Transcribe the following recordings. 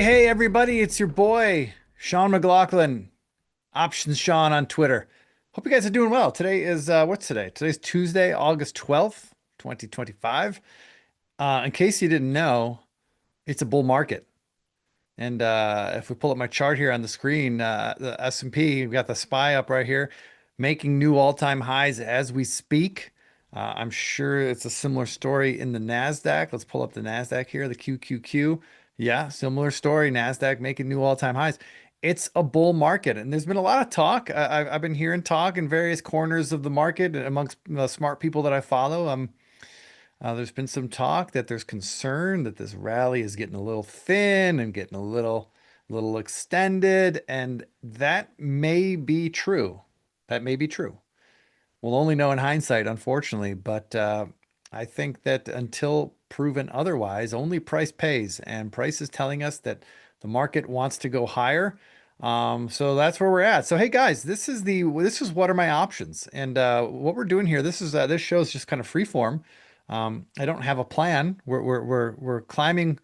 Hey, everybody, it's your boy, Sean McLaughlin, Options Sean on Twitter. Hope you guys are doing well. Today is, what's today? Today's Tuesday, August 12th, 2025. In case you didn't know, it's a bull market. And if we pull up my chart here on the screen, the S&P, we've got the SPY up right here, making new all-time highs as we speak. I'm sure it's a similar story in the NASDAQ. Let's pull up the NASDAQ here, the QQQ. Yeah, similar story. NASDAQ making new all-time highs. It's a bull market, and there's been a lot of talk. I've been hearing talk in various corners of the market amongst the smart people that I follow. There's been some talk that there's concern that this rally is getting a little thin and getting a little extended, and that may be true. That may be true. We'll only know in hindsight, unfortunately, but I think that until proven otherwise, only price pays, and price is telling us that the market wants to go higher. So that's where we're at. So hey guys, this is what are my options, and what we're doing here. This show is just kind of free form. I don't have a plan. We're climbing.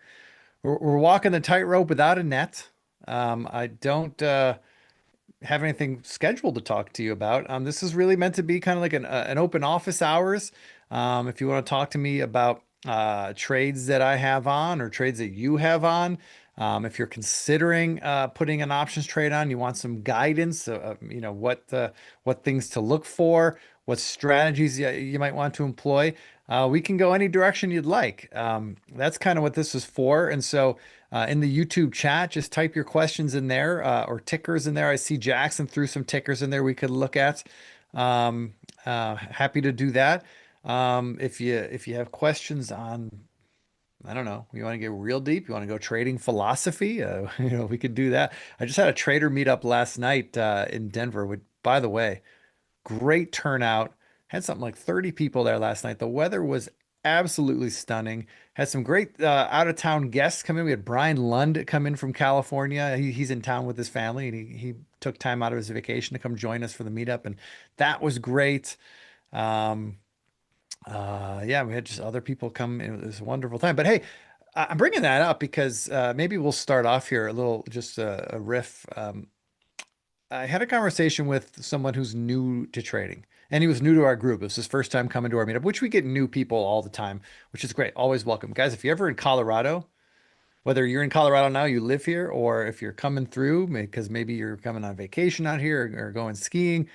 We're walking the tightrope without a net. I don't have anything scheduled to talk to you about. This is really meant to be kind of like an open office hours. If you want to talk to me about trades that I have on or trades that you have on, if you're considering putting an options trade on, you want some guidance, what things to look for, what strategies you might want to employ. We can go any direction you'd like. That's kind of what this is for. And so in the YouTube chat, just type your questions in there or tickers in there. I see Jackson threw some tickers in there we could look at. Happy to do that. If you have questions on, I don't know, you want to get real deep, you want to go trading philosophy, we could do that. I just had a trader meetup last night in Denver. By the way, great turnout. Had something like 30 people there last night. The weather was absolutely stunning. Had some great out of town guests come in. We had Brian Lund come in from California. He's in town with his family, and he took time out of his vacation to come join us for the meetup, and that was great. Um, yeah, we had just other people come. It was a wonderful time. But hey, I'm bringing that up because maybe we'll start off here a little, just a riff. I had a conversation with someone who's new to trading, and he was new to our group. It was his first time coming to our meetup, which we get new people all the time, which is great. Always welcome. Guys, if you're ever in Colorado, whether you're in Colorado now, you live here, or if you're coming through because maybe you're coming on vacation out here or going skiing,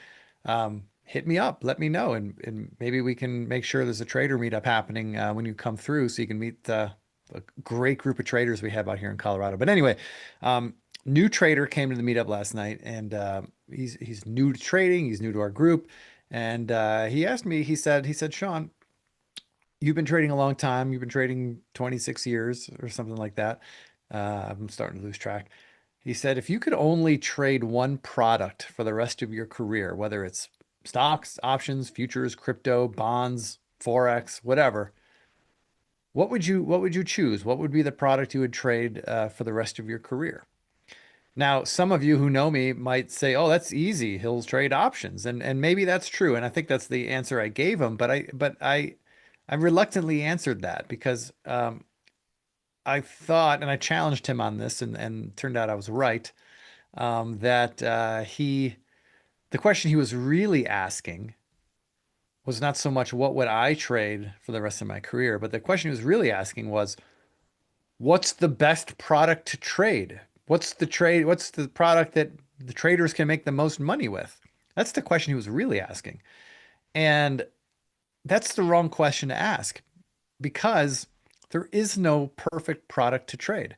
hit me up, let me know, and maybe we can make sure there's a trader meetup happening when you come through so you can meet a great group of traders we have out here in Colorado. But anyway, new trader came to the meetup last night, and he's new to trading. He's new to our group, and he asked me. He said, Sean, you've been trading a long time. You've been trading 26 years or something like that. I'm starting to lose track. He said, if you could only trade one product for the rest of your career, whether it's stocks, options, futures, crypto, bonds, forex, whatever, what would you choose? What would be the product you would trade for the rest of your career? Now, some of you who know me might say, "Oh, that's easy. He'll trade options." And maybe that's true, and I think that's the answer I gave him, but I reluctantly answered that because I thought, and I challenged him on this, and turned out I was right, that the question he was really asking was not so much what would I trade for the rest of my career, but the question he was really asking was, what's the best product to trade? What's the product that the traders can make the most money with? That's the question he was really asking. And that's the wrong question to ask because there is no perfect product to trade.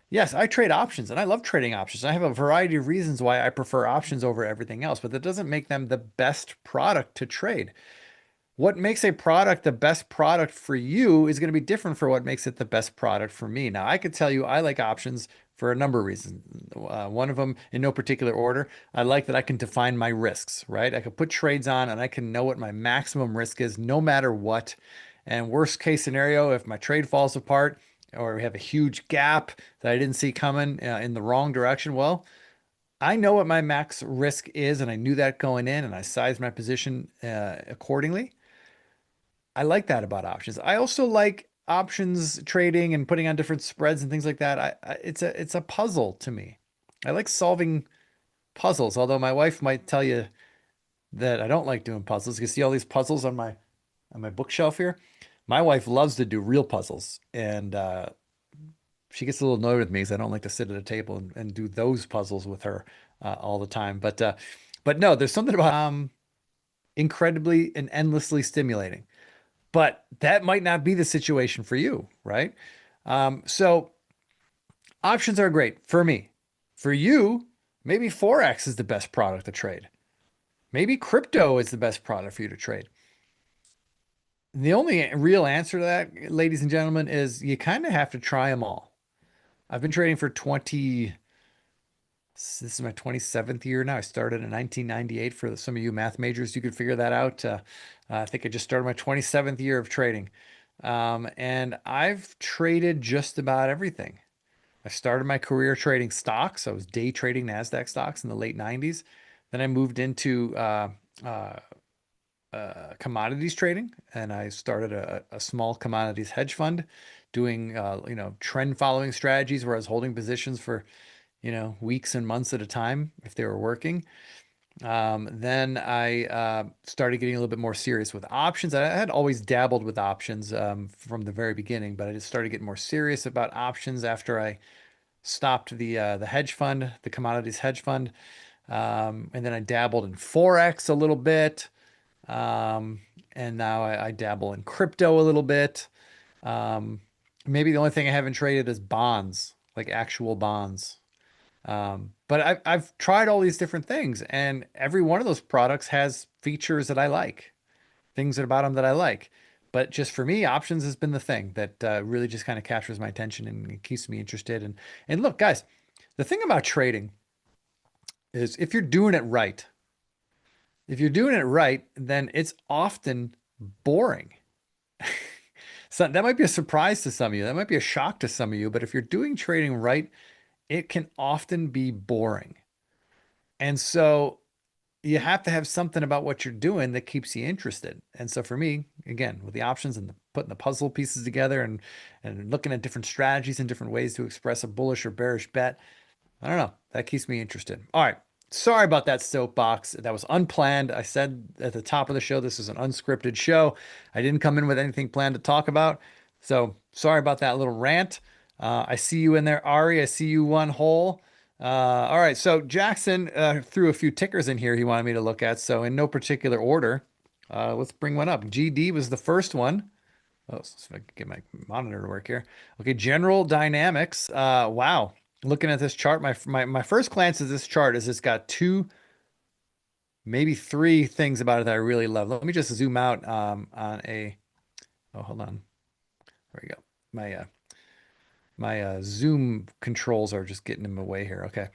Yes, I trade options and I love trading options. I have a variety of reasons why I prefer options over everything else, but that doesn't make them the best product to trade. What makes a product the best product for you is going to be different for what makes it the best product for me. Now, I could tell you I like options for a number of reasons. One of them, in no particular order, I like that I can define my risks, right? I can put trades on and I can know what my maximum risk is no matter what. And worst case scenario, if my trade falls apart or we have a huge gap that I didn't see coming in the wrong direction, well, I know what my max risk is, and I knew that going in, and I sized my position accordingly. I like that about options. I also like options trading and putting on different spreads and things like that, it's a puzzle to me. I like solving puzzles, although my wife might tell you that I don't like doing puzzles. You can see all these puzzles on my bookshelf here. My wife loves to do real puzzles, and she gets a little annoyed with me because I don't like to sit at a table and do those puzzles with her all the time. But no, there's something about incredibly and endlessly stimulating. But that might not be the situation for you, right? So options are great for me. For you, maybe Forex is the best product to trade. Maybe crypto is the best product for you to trade. The only real answer to that, ladies and gentlemen, is you kind of have to try them all. I've been trading for 20, this is my 27th year now. I started in 1998. For some of you math majors, you could figure that out. I think I just started my 27th year of trading. And I've traded just about everything. I started my career trading stocks. I was day trading NASDAQ stocks in the late 90s. Then I moved into uh, commodities trading, and I started a small commodities hedge fund doing, trend following strategies where I was holding positions for, weeks and months at a time if they were working. Then I started getting a little bit more serious with options. I had always dabbled with options from the very beginning, but I just started getting more serious about options after I stopped the hedge fund, the commodities hedge fund. And then I dabbled in Forex a little bit. Um, and now I dabble in crypto a little bit. Um, Maybe the only thing I haven't traded is bonds, like actual bonds. But I've tried all these different things, and every one of those products has features that I like, things about them that I like. But just for me, options has been the thing that really just kind of captures my attention and it keeps me interested. And look, guys, the thing about trading is if you're doing it right, then it's often boring. So that might be a surprise to some of you. That might be a shock to some of you. But if you're doing trading right, it can often be boring. And so you have to have something about what you're doing that keeps you interested. And so for me, again, with the options and putting the puzzle pieces together and looking at different strategies and different ways to express a bullish or bearish bet, I don't know. That keeps me interested. All right. Sorry about that soapbox. That was unplanned. I said at the top of the show, this is an unscripted show. I didn't come in with anything planned to talk about. So sorry about that little rant. I see you in there, Ari. I see you one hole. All right. So Jackson threw a few tickers in here he wanted me to look at. So in no particular order, let's bring one up. GD was the first one. Oh, so if I can get my monitor to work here. Okay, General Dynamics. Wow. Looking at this chart, my first glance at this chart is it's got two, maybe three things about it that I really love. Let me just zoom out on a. Oh, hold on. There we go. My zoom controls are just getting in my way here. Okay.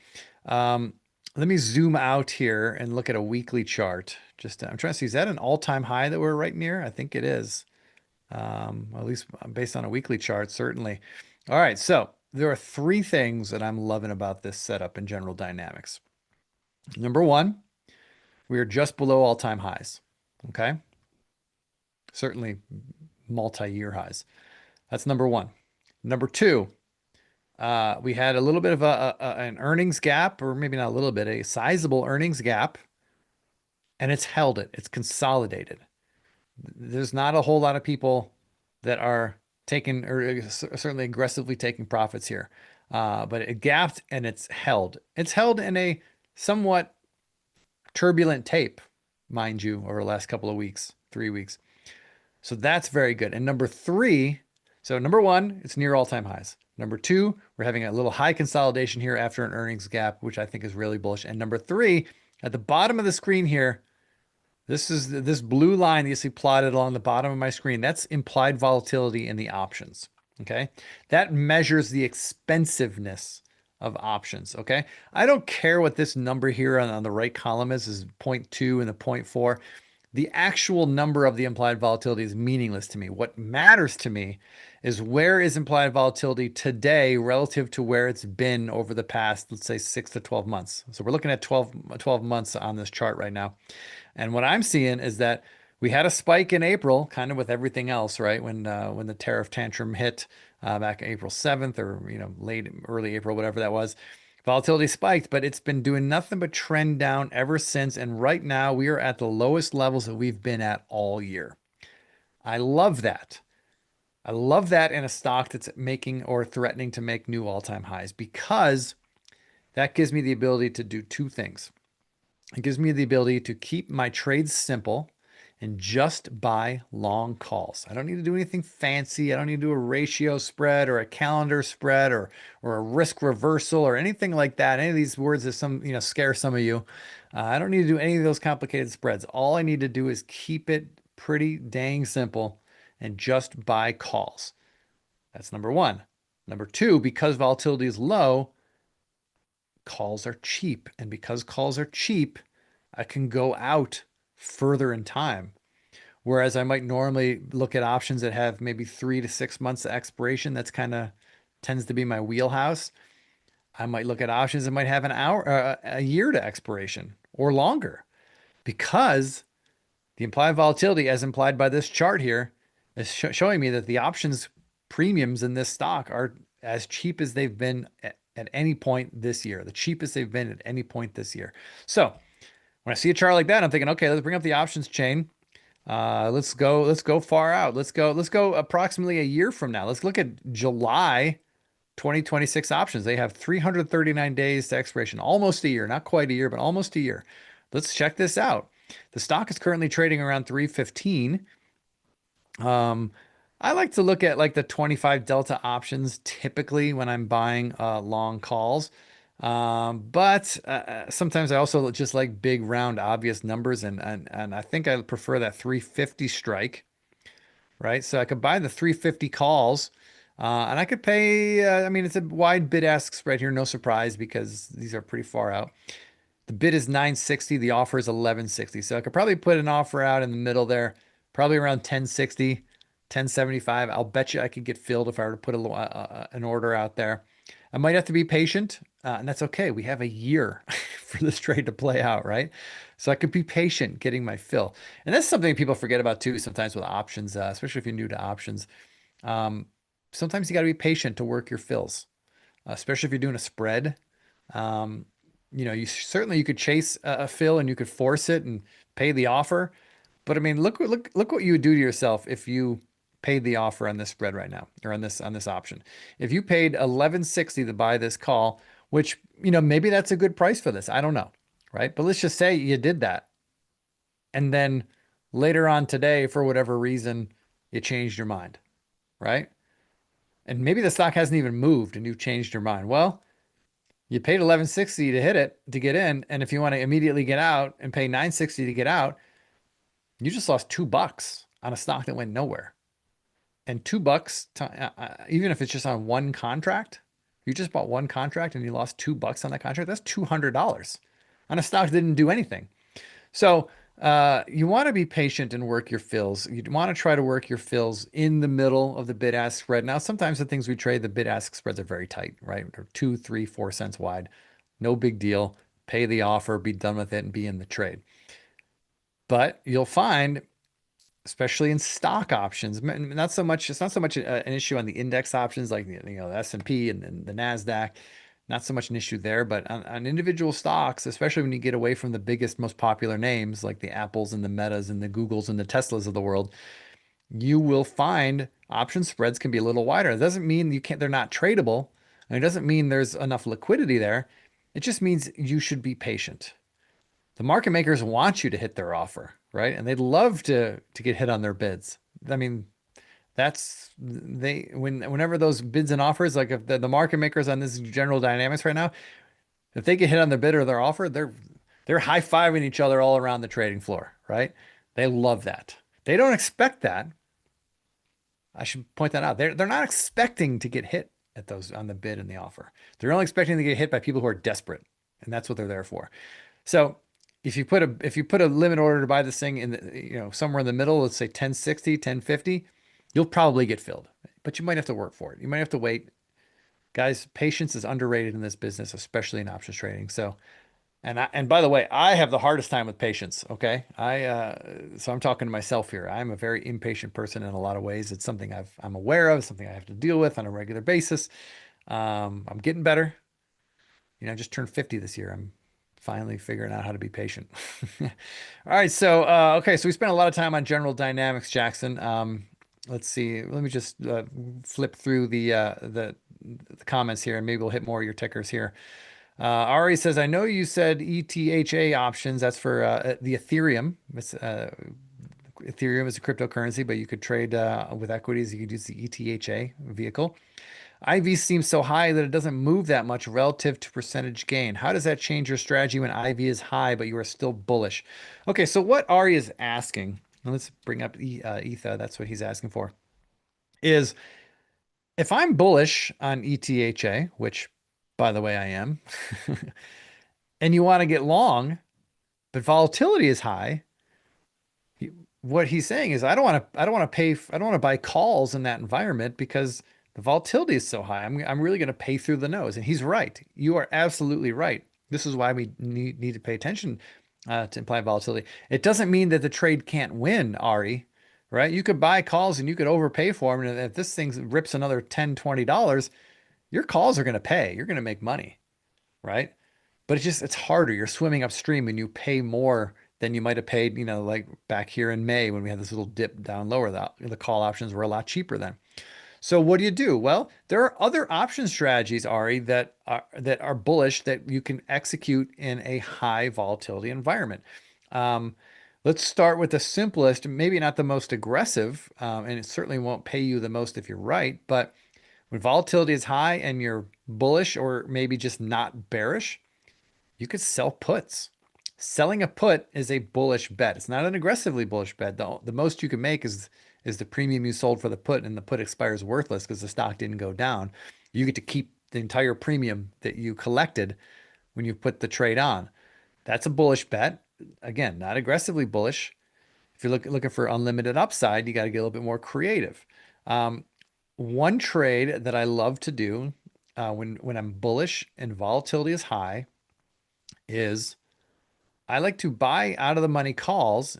Let me zoom out here and look at a weekly chart. Just I'm trying to see, is that an all-time high that we're right near? I think it is. At least based on a weekly chart, certainly. All right, so there are three things that I'm loving about this setup in General Dynamics. Number one, we are just below all-time highs. Okay, certainly multi-year highs. That's number one. Number two, we had a little bit of an earnings gap, or maybe not a little bit, a sizable earnings gap, and it's held it. It's consolidated. There's not a whole lot of people that are taking or certainly aggressively taking profits here. But it gapped and it's held. It's held in a somewhat turbulent tape, mind you, over the last couple of weeks, 3 weeks. So that's very good. And number three, so number one, it's near all-time highs. Number two, we're having a little high consolidation here after an earnings gap, which I think is really bullish. And number three, at the bottom of the screen here, this blue line that you see plotted along the bottom of my screen. That's implied volatility in the options. Okay. That measures the expensiveness of options. Okay. I don't care what this number here on the right column is zero point 0.2 and the 0.4. The actual number of the implied volatility is meaningless to me. What matters to me is where is implied volatility today relative to where it's been over the past, let's say 6 to 12 months. So we're looking at 12 months on this chart right now. And what I'm seeing is that We had a spike in April, kind of with everything else, right? When the tariff tantrum hit back April 7th or late early April, whatever that was. Volatility spiked, but it's been doing nothing but trend down ever since. And right now we are at the lowest levels that we've been at all year. I love that. I love that in a stock that's making or threatening to make new all-time highs because that gives me the ability to do two things. It gives me the ability to keep my trades simple and just buy long calls. I don't need to do anything fancy. I don't need to do a ratio spread or a calendar spread or a risk reversal or anything like that. Any of these words that scare some of you. I don't need to do any of those complicated spreads. All I need to do is keep it pretty dang simple and just buy calls. That's number one. Number two, because volatility is low, calls are cheap. And because calls are cheap, I can go out further in time. Whereas I might normally look at options that have maybe 3 to 6 months of expiration. That's kind of tends to be my wheelhouse. I might look at options that might have an hour, a year to expiration or longer because the implied volatility, as implied by this chart here, is showing me that the options premiums in this stock are as cheap as they've been at any point this year, the cheapest they've been at any point this year. So when I see a chart like that, I'm thinking, okay, let's bring up the options chain. Let's go far out. Let's go approximately a year from now. Let's look at July 2026 options. They have 339 days to expiration, almost a year, not quite a year, but almost a year. Let's check this out. The stock is currently trading around 315. Um, I like to look at like the 25 delta options typically when I'm buying long calls. But sometimes I also just like big round obvious numbers and I think I prefer that 350 strike, right? So I could buy the 350 calls and I could pay I mean it's a wide bid ask spread here, no surprise because these are pretty far out. The bid is 960, the offer is 1160. So I could probably put an offer out in the middle there, probably around 1060, 1075. I'll bet you I could get filled if I were to put an order out there. I might have to be patient, and that's okay. We have a year for this trade to play out, right? So I could be patient getting my fill. And that's something people forget about too sometimes with options, especially if you're new to options. Um, Sometimes you got to be patient to work your fills, especially if you're doing a spread. Um, you certainly you could chase a fill and you could force it and pay the offer. But I mean, look what you would do to yourself if you paid the offer on this spread right now or on this option. If you paid 1160 to buy this call, which, maybe that's a good price for this. I don't know, right? But let's just say you did that. And then later on today, for whatever reason, you changed your mind, right? And maybe the stock hasn't even moved and you've changed your mind. Well, you paid 1160 to hit it to get in, and if you want to immediately get out and pay 960 to get out, you just lost $2 on a stock that went nowhere. And $2, even if it's just on one contract, you just bought one contract and you lost $2 on that contract. That's $200 on a stock that didn't do anything. So you want to be patient and work your fills. You want to try to work your fills in the middle of the bid ask spread. Now, sometimes the things we trade, the bid ask spreads are very tight, right? They're 2, 3, 4 cents wide. No big deal. Pay the offer, be done with it, and be in the trade. But you'll find, especially in stock options, not so much. It's not so much an issue on the index options like the S&P and the Nasdaq. Not so much an issue there, but on individual stocks, especially when you get away from the biggest, most popular names like the Apples and the Metas and the Googles and the Teslas of the world, you will find option spreads can be a little wider. It doesn't mean they're not tradable. And it doesn't mean there's enough liquidity there. It just means you should be patient. The market makers want you to hit their offer, right? And they'd love to get hit on their bids. I mean, whenever those bids and offers, like if the market makers on this general dynamics right now, if they get hit on their bid or their offer, they're high-fiving each other all around the trading floor, right? They love that. They don't expect that. I should point that out. They're not expecting to get hit at those on the bid and the offer. They're only expecting to get hit by people who are desperate, and that's what they're there for. So if you put a limit order to buy this thing in somewhere in the middle, let's say 1060, 1050, you'll probably get filled, but you might have to work for it. You might have to wait. Guys, patience is underrated in this business, especially in options trading. So And by the way, I have the hardest time with patience. Okay, so I'm talking to myself here. I'm a very impatient person in a lot of ways. It's something I'm aware of, something I have to deal with on a regular basis. I'm getting better. I just turned 50 this year. I'm finally figuring out how to be patient. All right, so okay, so we spent a lot of time on general dynamics, Jackson. Let's see. Let me just flip through the comments here, and maybe we'll hit more of your tickers here. Ari says, I know you said ETHA options. That's for the Ethereum. Ethereum is a cryptocurrency, but you could trade with equities. You could use the ETHA vehicle. IV seems so high that it doesn't move that much relative to percentage gain. How does that change your strategy when IV is high, but you are still bullish? Okay, so what Ari is asking, and let's bring up ETHA, that's what he's asking for, is if I'm bullish on ETHA, which by the way I am, and you want to get long, but volatility is high, what he's saying is I don't want to buy calls in that environment because the volatility is so high. I'm really going to pay through the nose. And he's right. You are absolutely right. This is why we need to pay attention to implied volatility. It doesn't mean that the trade can't win, Ari, right? You could buy calls and you could overpay for them. And if this thing rips another $10, $20, your calls are going to pay. You're going to make money, right? But it's harder. You're swimming upstream and you pay more than you might have paid, like back here in May when we had this little dip down lower. The call options were a lot cheaper then. So what do you do? Well, there are other option strategies, Ari, that are bullish that you can execute in a high volatility environment. Um, let's start with the simplest, maybe not the most aggressive, and it certainly won't pay you the most if you're right. But when volatility is high and you're bullish or maybe just not bearish, you could sell puts. Selling a put is a bullish bet. It's not an aggressively bullish bet. The most you can make is the premium you sold for the put, and the put expires worthless because the stock didn't go down. You get to keep the entire premium that you collected when you put the trade on. That's a bullish bet. Again, not aggressively bullish. If you're looking for unlimited upside, you got to get a little bit more creative. Um, One trade that I love to do when I'm bullish and volatility is high is I like to buy out of the money calls.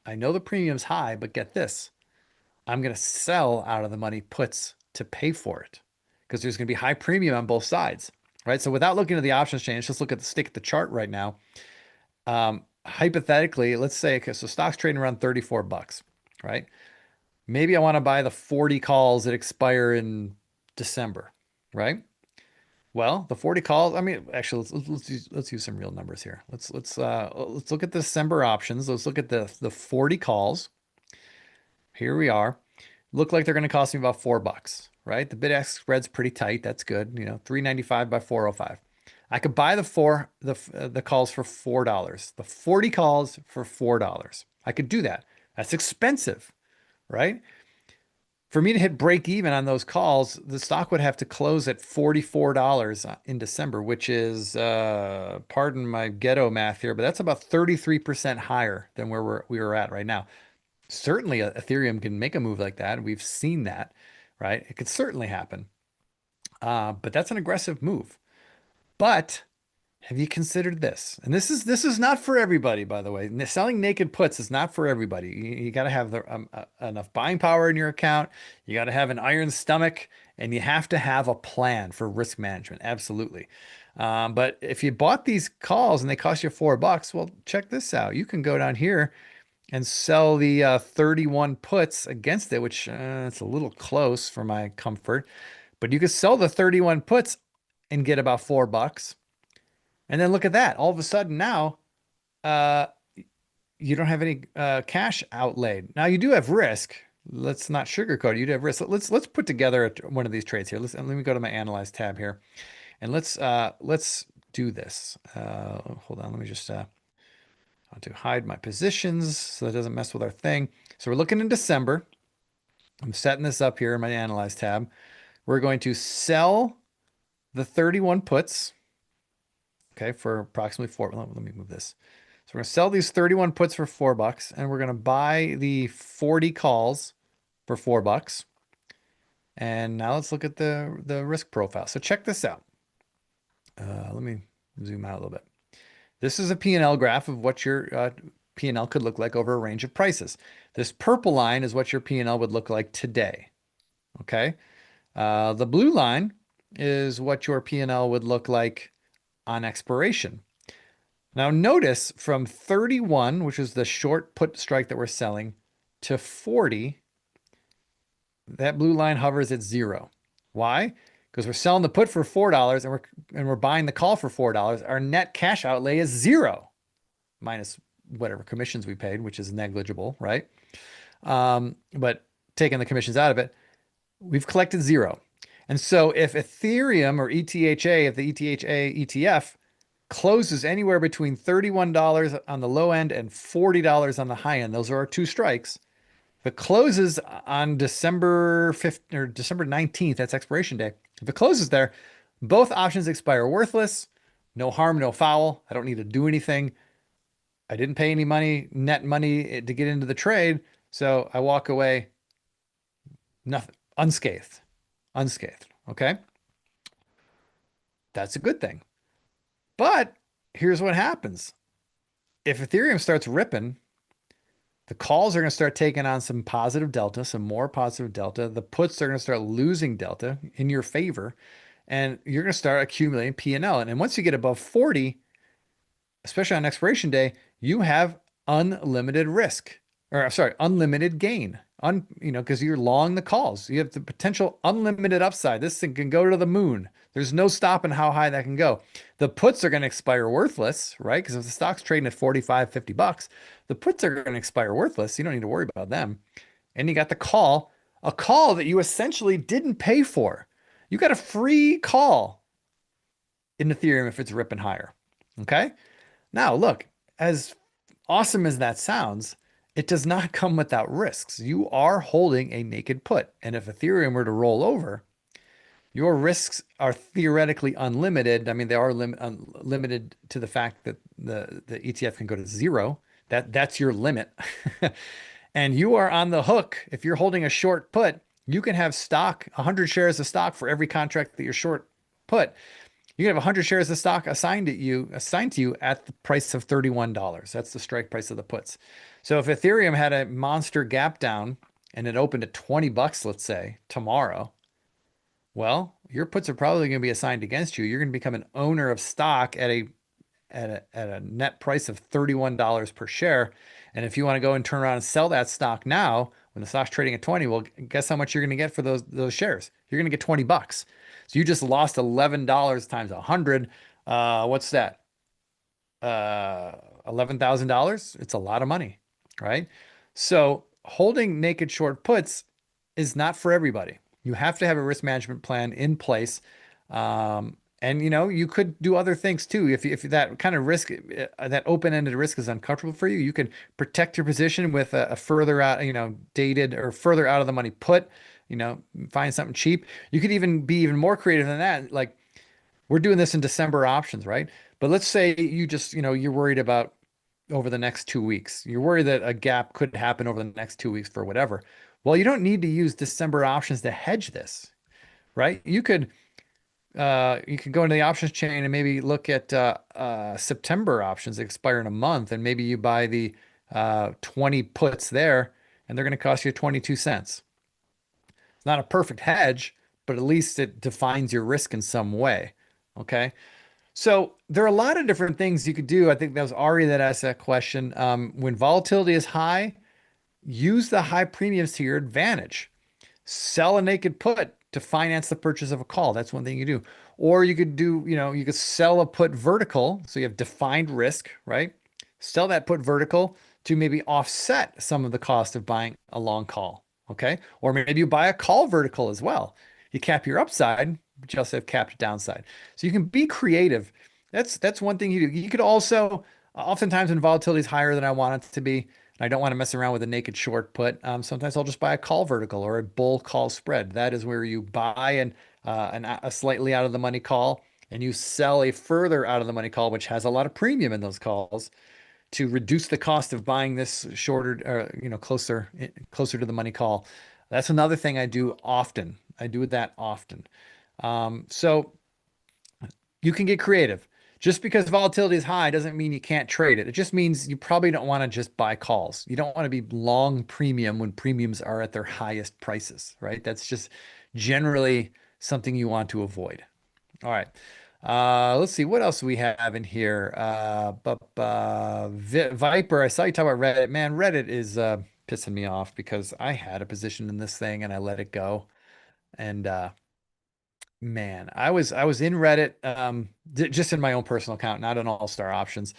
I know the premium's high, but get this. I'm going to sell out of the money puts to pay for it because there's going to be high premium on both sides, right? So without looking at the options change, just look at the stick at the chart right now. Hypothetically, let's say, okay, so stock's trading around 34 bucks, right? Maybe I want to buy the 40 calls that expire in December, right? Well, the 40 calls, I mean, actually, let's use some real numbers here. Let's look at the December options. Let's look at the 40 calls. Here we are. Look like they're going to cost me about $4, right? The bid-ask spread's pretty tight. That's good. 395 by 405. I could buy the calls for $4. The 40 calls for $4. I could do that. That's expensive, right? For me to hit break even on those calls, the stock would have to close at $44 in December, which is, pardon my ghetto math here, but that's about 33% higher than where we were at right now. Certainly, Ethereum can make a move like that. We've seen that, right? It could certainly happen. But that's an aggressive move. But have you considered this? And this is not for everybody, by the way. Selling naked puts is not for everybody. You got to have enough buying power in your account. You got to have an iron stomach, and you have to have a plan for risk management. Absolutely. But if you bought these calls and they cost you $4, well, check this out. You can go down here and sell the 31 puts against it, which it's a little close for my comfort. But you could sell the 31 puts and get about $4. And then look at that. All of a sudden now, uh, you don't have any cash outlaid. Now you do have risk. Let's not sugarcoat it. You do have risk. Let's put together one of these trades here. Let me go to my analyze tab here, and let's do this. Hold on. Let me just I want to hide my positions so that doesn't mess with our thing. So we're looking in December. I'm setting this up here in my analyze tab. We're going to sell the 31 puts. Okay, for approximately four. Let me move this. So we're gonna sell these 31 puts for $4, and we're gonna buy the 40 calls for $4. And now let's look at the risk profile. So check this out. Let me zoom out a little bit. This is a P&L graph of what your P&L could look like over a range of prices. This purple line is what your P&L would look like today. Okay. The blue line is what your P&L would look like on expiration. Now notice from 31, which is the short put strike that we're selling, to 40, that blue line hovers at zero. Why? Because we're selling the put for $4 and we're buying the call for $4. Our net cash outlay is zero, minus whatever commissions we paid, which is negligible, right? But taking the commissions out of it, we've collected zero. And so if Ethereum or ETHA, if the ETHA ETF closes anywhere between $31 on the low end and $40 on the high end, those are our two strikes. If it closes on December 5th or December 19th, that's expiration day. If it closes there, both options expire worthless. No harm, no foul. I don't need to do anything. I didn't pay any money, net money to get into the trade. So I walk away nothing, unscathed, unscathed. Okay. That's a good thing. But here's what happens. If Ethereum starts ripping, the calls are going to start taking on some positive delta, some more positive delta. The puts are going to start losing delta in your favor, and you're going to start accumulating P&L. And once you get above 40, especially on expiration day, you have unlimited risk, or sorry, unlimited gain. Because you're long the calls. You have the potential unlimited upside. This thing can go to the moon. There's no stopping how high that can go. The puts are going to expire worthless, right? Because if the stock's trading at 45, $50, the puts are going to expire worthless. You don't need to worry about them. And you got the call, a call that you essentially didn't pay for. You got a free call in Ethereum if it's ripping higher. Okay. Now, look, as awesome as that sounds, it does not come without risks. You are holding a naked put. And if Ethereum were to roll over, your risks are theoretically unlimited. I mean, they are limited to the fact that the ETF can go to zero. That's your limit. And you are on the hook. If you're holding a short put, you can have stock, 100 shares of stock for every contract that you're short put. You can have 100 shares of stock assigned to you at the price of $31. That's the strike price of the puts. So if Ethereum had a monster gap down and it opened at 20 bucks, let's say, tomorrow, well, your puts are probably going to be assigned against you. You're going to become an owner of stock at a net price of $31 per share. And if you want to go and turn around and sell that stock now, when the stock's trading at 20, well, guess how much you're going to get for those shares? You're going to get 20 bucks. So you just lost $11 times 100. What's that? $11,000. It's a lot of money, right? So holding naked short puts is not for everybody. You have to have a risk management plan in place. And you could do other things too. If that kind of risk, that open-ended risk is uncomfortable for you, you can protect your position with a further out, dated or further out of the money put, find something cheap. You could even be even more creative than that. Like we're doing this in December options, right? But let's say you just, you're worried about over the next 2 weeks. You're worried that a gap could happen over the next 2 weeks for whatever. Well, you don't need to use December options to hedge this, right? You could go into the options chain and maybe look at September options that expire in a month, and maybe you buy the 20 puts there, and they're going to cost you 22 cents. It's not a perfect hedge, but at least it defines your risk in some way. Okay. So there are a lot of different things you could do. I think that was Ari that asked that question. When volatility is high, use the high premiums to your advantage. Sell a naked put to finance the purchase of a call. That's one thing you do. Or you could do, you could sell a put vertical. So you have defined risk, right? Sell that put vertical to maybe offset some of the cost of buying a long call. Okay. Or maybe you buy a call vertical as well. You cap your upside, but you also have capped downside. So you can be creative. That's one thing you do. You could also, oftentimes when volatility is higher than I want it to be, and I don't want to mess around with a naked short put, sometimes I'll just buy a call vertical or a bull call spread. That is where you buy a slightly out of the money call and you sell a further out of the money call, which has a lot of premium in those calls to reduce the cost of buying this shorter, closer to the money call. That's another thing I do often. I do that often. So you can get creative. Just because volatility is high doesn't mean you can't trade it. It just means you probably don't want to just buy calls. You don't want to be long premium when premiums are at their highest prices, right? That's just generally something you want to avoid. All right. Let's see what else we have in here. Viper, I saw you talk about Reddit. Man, Reddit is pissing me off because I had a position in this thing and I let it go. And man, I was in Reddit, just in my own personal account, not on All Star Options.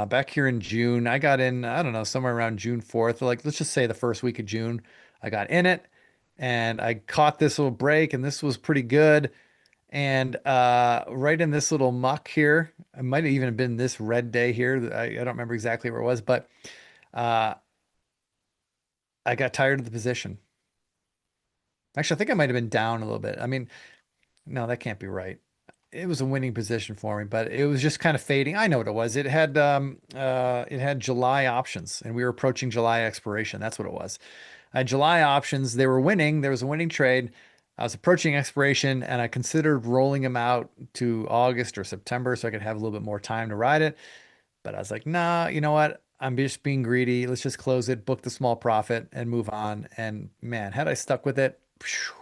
Back here in June, I got in, I don't know, somewhere around June 4th, like let's just say the first week of June, I got in it and I caught this little break and this was pretty good. And right in this little muck here, it might have even been this red day here. I don't remember exactly where it was, but uh, I got tired of the position. Actually, I think I might have been down a little bit. I mean, no, that can't be right. It was a winning position for me, but it was just kind of fading. I know what it was. It had July options and we were approaching July expiration. That's what it was. July options, they were winning. There was a winning trade. I was approaching expiration and I considered rolling them out to August or September so I could have a little bit more time to ride it. But I was like, nah, you know what? I'm just being greedy. Let's just close it, book the small profit, and move on. And man, had I stuck with it, phew,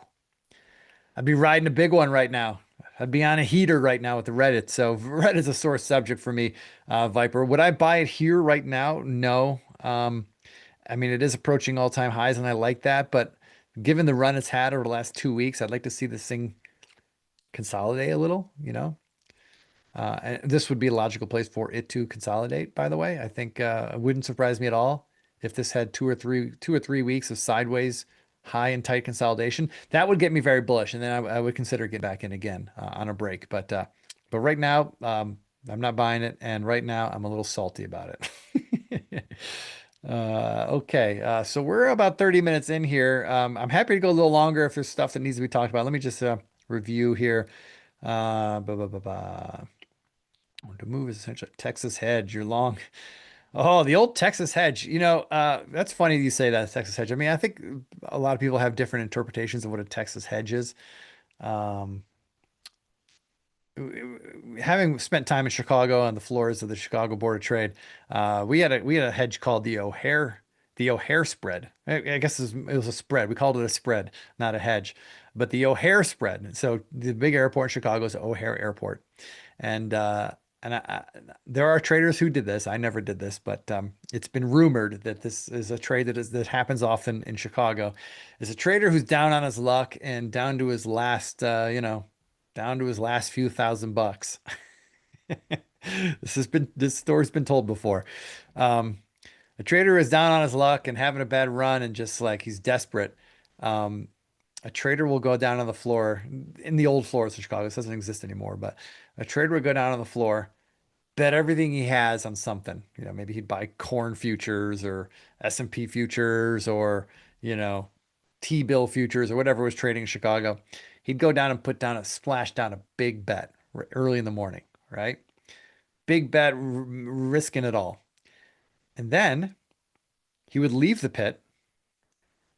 I'd be riding a big one right now. I'd be on a heater right now with the Reddit. So Reddit's a sore subject for me, Viper. Would I buy it here right now? No. I mean, it is approaching all-time highs, and I like that. But given the run it's had over the last 2 weeks, I'd like to see this thing consolidate a little, you know? And this would be a logical place for it to consolidate, by the way. I think it wouldn't surprise me at all if this had 2 or 3 weeks of sideways high and tight consolidation. That would get me very bullish, and then I would consider getting back in again on a break. But right now, I'm not buying it, and right now I'm a little salty about it. Okay, so we're about 30 minutes in here. I'm happy to go a little longer if there's stuff that needs to be talked about. Let me just review here. Blah, blah, blah, blah. To move is essentially Texas hedge. You're long. Oh, the old Texas hedge. That's funny you say that Texas hedge. I mean, I think a lot of people have different interpretations of what a Texas hedge is. Um, Having spent time in Chicago on the floors of the Chicago Board of Trade, we had a hedge called the O'Hare spread. I guess it was a spread. We called it a spread, not a hedge, but the O'Hare spread. So the big airport in Chicago is O'Hare Airport, and there are traders who did this. I never did this, but it's been rumored that this is a trade that happens often in Chicago. Is a trader who's down on his luck and down to his last, down to his last few $1,000. This story's been told before. Um, a trader is down on his luck and having a bad run and just like he's desperate. Um, a trader will go down on the floor in the old floors of Chicago. This doesn't exist anymore, but a trader would go down on the floor, bet everything he has on something. Maybe he'd buy corn futures or S&P futures or, you know, T-bill futures or whatever was trading in Chicago. He'd go down and splash down a big bet early in the morning, right? Big bet, risking it all. And then he would leave the pit.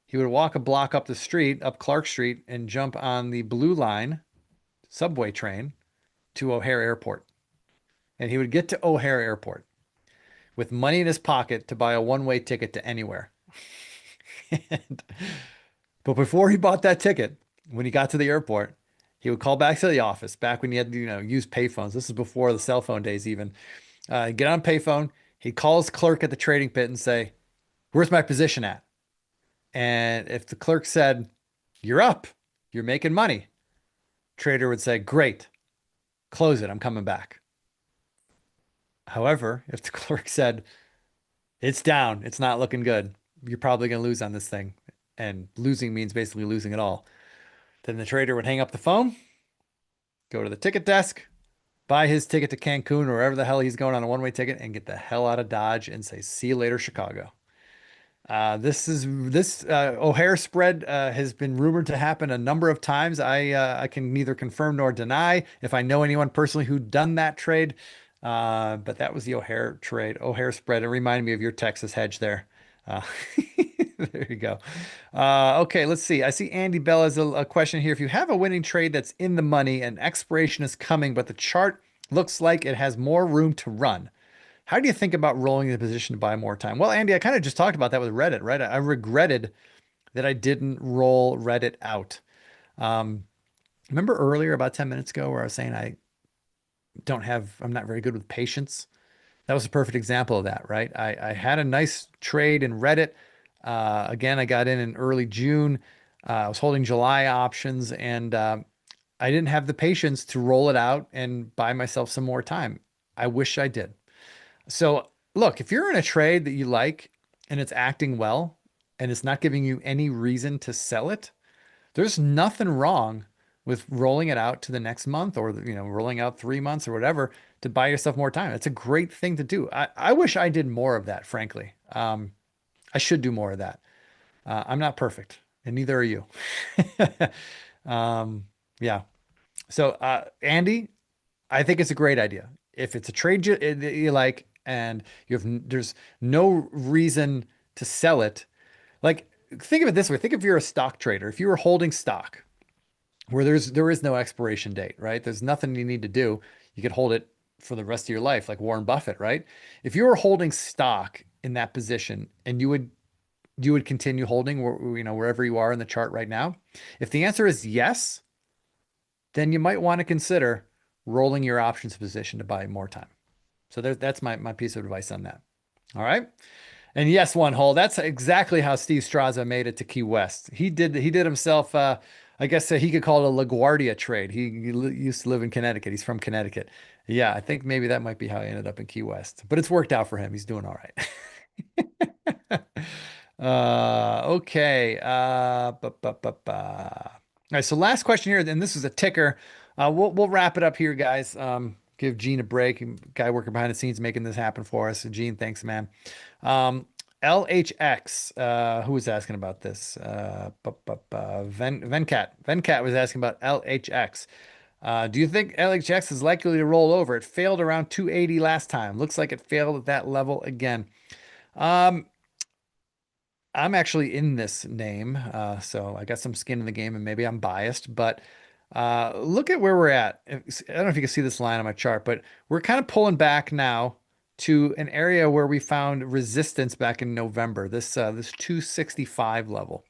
He would walk a block up the street, up Clark Street, and jump on the Blue Line subway train to O'Hare Airport. And he would get to O'Hare Airport with money in his pocket to buy a one-way ticket to anywhere. And, but before he bought that ticket, when he got to the airport, he would call back to the office, back when you had to, use payphones. This is before the cell phone days even. Get on payphone. He'd call his clerk at the trading pit and say, "Where's my position at?" And if the clerk said, "You're up, you're making money," trader would say, "Great, close it, I'm coming back." However, if the clerk said, "It's down, it's not looking good, you're probably going to lose on this thing," and losing means basically losing it all, then the trader would hang up the phone, go to the ticket desk, buy his ticket to Cancun or wherever the hell he's going on a one-way ticket and get the hell out of Dodge and say, "See you later, Chicago." This O'Hare spread has been rumored to happen a number of times. I can neither confirm nor deny if I know anyone personally who done that trade. But that was the O'Hare spread. It reminded me of your Texas hedge there. Uh, there you go. Okay, let's see. I see Andy Bell has a question here. If you have a winning trade that's in the money and expiration is coming, but the chart Looks like it has more room to run. How do you think about rolling the position to buy more time? Well, Andy, I kind of just talked about that with Reddit, right? I regretted that I didn't roll Reddit out. Um, Remember earlier about 10 minutes ago where I was saying I'm not very good with patience? That was a perfect example of that, right? I had a nice trade in Reddit. Again, I got in early June. I was holding July options and I didn't have the patience to roll it out and buy myself some more time. I wish I did. So, look, if you're in a trade that you like and it's acting well and it's not giving you any reason to sell it, there's nothing wrong with rolling it out to the next month or, rolling out 3 months or whatever to buy yourself more time. It's a great thing to do. I wish I did more of that, frankly. I should do more of that. I'm not perfect, and neither are you. Um, yeah. So, Andy, I think it's a great idea. If it's a trade that you like and there's no reason to sell it, like think of it this way. Think if you're a stock trader, if you were holding stock where there is no expiration date, right? There's nothing you need to do. You could hold it for the rest of your life, like Warren Buffett, right? If you were holding stock in that position and you would continue holding wherever you are in the chart right now, if the answer is yes, then you might want to consider rolling your options position to buy more time. So that's my piece of advice on that. All right. And yes, one hole. That's exactly how Steve Straza made it to Key West. He did himself. I guess he could call it a LaGuardia trade. He used to live in Connecticut. He's from Connecticut. Yeah, I think maybe that might be how he ended up in Key West. But it's worked out for him. He's doing all right. Okay. All right. So last question here, and this is a ticker. We'll wrap it up here, guys. Give Gene a break. Guy working behind the scenes making this happen for us. So Gene, thanks, man. LHX, who was asking about this? Venkat was asking about LHX. Do you think LHX is likely to roll over? It failed around 280 last time. Looks like it failed at that level again. Um, I'm actually in this name, so I got some skin in the game, and maybe I'm biased, but look at where we're at. I don't know if you can see this line on my chart, but we're kind of pulling back now to an area where we found resistance back in November. This 265 level.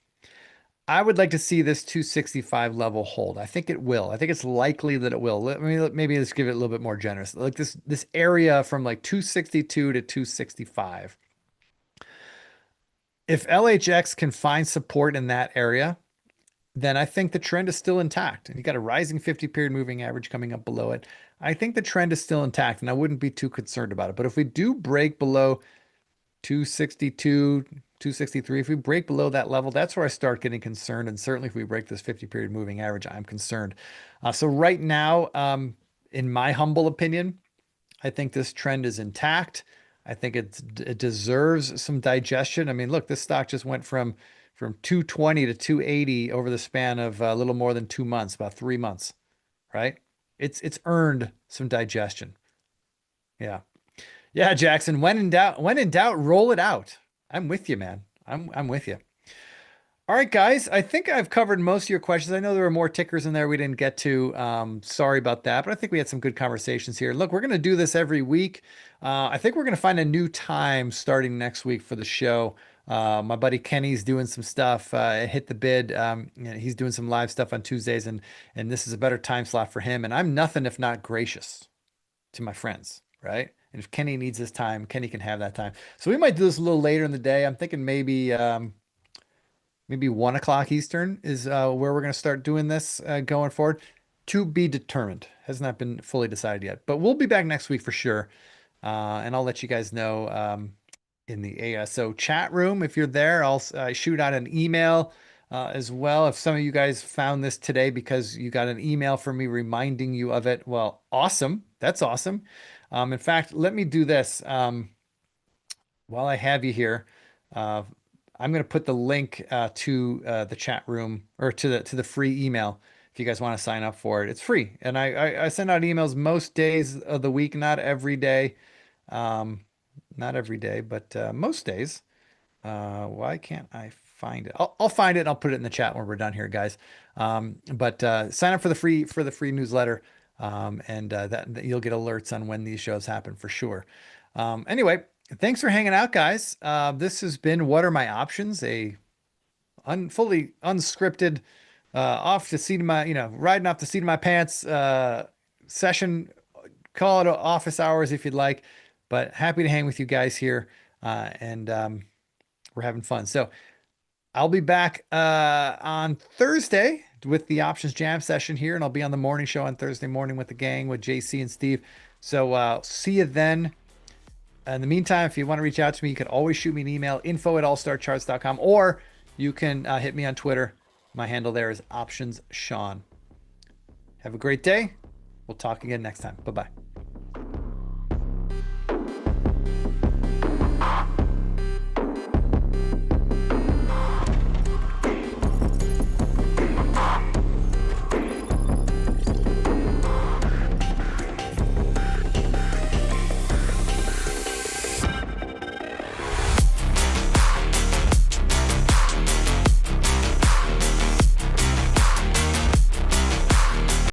I would like to see this 265 level hold. I think it will. I think it's likely that it will. Maybe let's give it a little bit more generous. Like this area from like 262 to 265. If LHX can find support in that area, then I think the trend is still intact. And you got a rising 50 period moving average coming up below it. I think the trend is still intact and I wouldn't be too concerned about it. But if we do break below 262, 263, if we break below that level, that's where I start getting concerned. And certainly if we break this 50 period moving average, I'm concerned. So right now, in my humble opinion, I think this trend is intact. I think it deserves some digestion. I mean, look, this stock just went from 220 to 280 over the span of a little more than 2 months, about 3 months, right? It's earned some digestion. Yeah. Yeah, Jackson, when in doubt, roll it out. I'm with you, man. I'm with you. All right, guys, I think I've covered most of your questions. I know there were more tickers in there we didn't get to. Sorry about that, but I think we had some good conversations here. Look, we're going to do this every week. I think we're going to find a new time starting next week for the show. My buddy Kenny's doing some stuff. Hit the bid. He's doing some live stuff on Tuesdays, and this is a better time slot for him. And I'm nothing if not gracious to my friends, right? And if Kenny needs his time, Kenny can have that time. So we might do this a little later in the day. I'm thinking maybe 1 o'clock Eastern is where we're going to start doing this going forward. To be determined. Has not been fully decided yet, but we'll be back next week for sure. And I'll let you guys know in the ASO chat room if you're there. I'll shoot out an email as well. If some of you guys found this today because you got an email from me reminding you of it, well, awesome. That's awesome. In fact, let me do this. While I have you here, uh, I'm going to put the link to the chat room or to the free email if you guys want to sign up for it. It's free, and I send out emails most days of the week, not every day, um, not every day, but most days. Why can't I find it? I'll find it and I'll put it in the chat when we're done here, guys. But sign up for the free newsletter. and that you'll get alerts on when these shows happen for sure. Anyway, thanks for hanging out, guys. This has been What Are My Options, a fully unscripted, off the seat of my, riding off the seat of my pants session. Call it office hours if you'd like, but happy to hang with you guys here, and we're having fun. So I'll be back on Thursday with the options jam session here, and I'll be on the morning show on Thursday morning with the gang with JC and Steve. So see you then. In the meantime, if you want to reach out to me, you can always shoot me an email, info@allstarcharts.com, or you can hit me on Twitter. My handle there is optionssean. Have a great day. We'll talk again next time. Bye-bye.